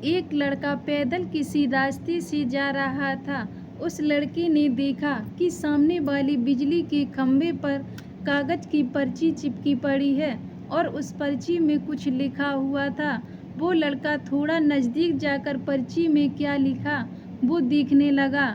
एक लड़का पैदल किसी रास्ते से जा रहा था। उस लड़के ने देखा कि सामने वाली बिजली के खंभे पर कागज की पर्ची चिपकी पड़ी है और उस पर्ची में कुछ लिखा हुआ था। वो लड़का थोड़ा नज़दीक जाकर पर्ची में क्या लिखा वो देखने लगा।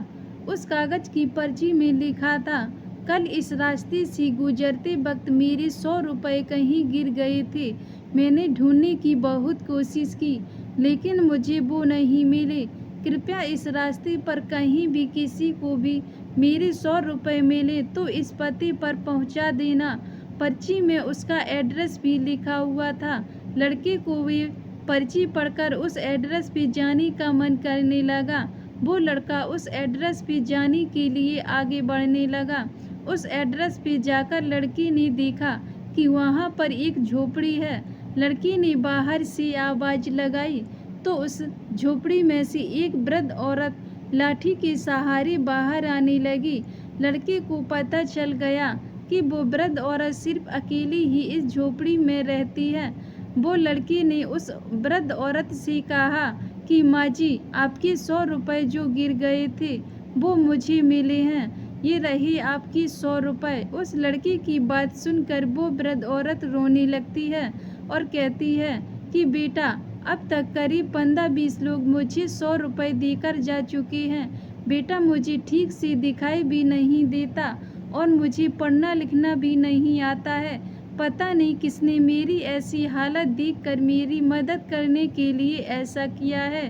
उस कागज की पर्ची में लिखा था, कल इस रास्ते से गुजरते वक्त मेरे 100 रुपये कहीं गिर गए थे। मैंने ढूंढने की बहुत कोशिश की लेकिन मुझे वो नहीं मिले। कृपया इस रास्ते पर कहीं भी किसी को भी मेरे 100 रुपये मिले तो इस पते पर पहुंचा देना। पर्ची में उसका एड्रेस भी लिखा हुआ था। लड़के को वे पर्ची पढ़कर उस एड्रेस पे जाने का मन करने लगा। वो लड़का उस एड्रेस पे जाने के लिए आगे बढ़ने लगा। उस एड्रेस पे जाकर लड़के ने देखा कि वहाँ पर एक झोपड़ी है। लड़के ने बाहर से आवाज़ लगाई तो उस झोपड़ी में से एक वृद्ध औरत लाठी के सहारे बाहर आने लगी। लड़के को पता चल गया कि वो वृद्ध औरत सिर्फ अकेली ही इस झोपड़ी में रहती है। वो लड़के ने उस वृद्ध औरत से कहा कि माँ जी, आपके 100 रुपये जो गिर गए थे वो मुझे मिले हैं। ये रहे आपके 100 रुपये। उस लड़के की बात सुनकर वो वृद्ध औरत रोने लगती है और कहती है कि बेटा, अब तक करीब 15-20 लोग मुझे 100 रुपये देकर जा चुके हैं। बेटा, मुझे ठीक से दिखाई भी नहीं देता और मुझे पढ़ना लिखना भी नहीं आता है। पता नहीं किसने मेरी ऐसी हालत देखकर मेरी मदद करने के लिए ऐसा किया है।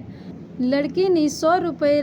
लड़के ने 100 रुपये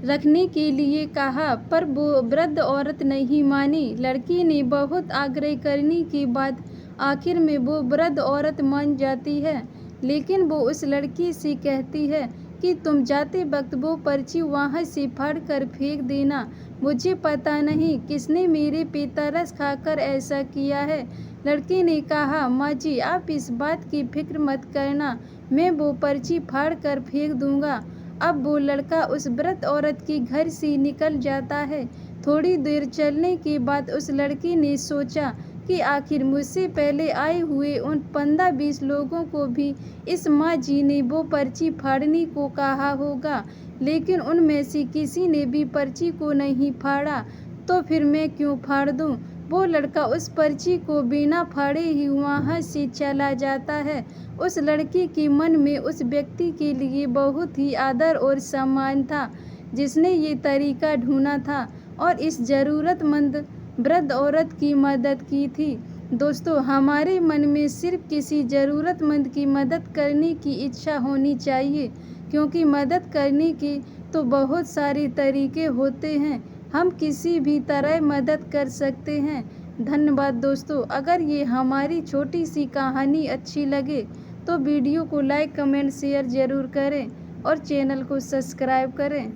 रखने के लिए कहा पर वो वृद्ध औरत नहीं मानी। लड़के ने बहुत आग्रह करने के बाद आखिर में वो वृद्ध औरत मान जाती है, लेकिन वो उस लड़की से कहती है कि तुम जाते वक्त वो पर्ची वहाँ से फाड़ कर फेंक देना। मुझे पता नहीं किसने मेरे पे तरस खाकर ऐसा किया है। लड़के ने कहा, माँ जी, आप इस बात की फिक्र मत करना, मैं वो पर्ची फाड़ कर फेंक दूंगा। अब वो लड़का उस वृद्ध औरत के घर से निकल जाता है। थोड़ी देर चलने के बाद उस लड़के ने सोचा कि आखिर मुझसे पहले आए हुए उन 15-20 लोगों को भी इस माँ जी ने वो पर्ची फाड़ने को कहा होगा, लेकिन उनमें से किसी ने भी पर्ची को नहीं फाड़ा, तो फिर मैं क्यों फाड़ दूँ। वो लड़का उस पर्ची को बिना फाड़े ही वहाँ से चला जाता है। उस लड़के के मन में उस व्यक्ति के लिए बहुत ही आदर और सम्मान था जिसने ये तरीका ढूंढा था और इस ज़रूरतमंद वृद्ध औरत की मदद की थी। दोस्तों, हमारे मन में सिर्फ किसी ज़रूरतमंद की मदद करने की इच्छा होनी चाहिए, क्योंकि मदद करने के तो बहुत सारे तरीके होते हैं। हम किसी भी तरह मदद कर सकते हैं। धन्यवाद दोस्तों। अगर ये हमारी छोटी सी कहानी अच्छी लगे तो वीडियो को लाइक, कमेंट, शेयर ज़रूर करें और चैनल को सब्सक्राइब करें।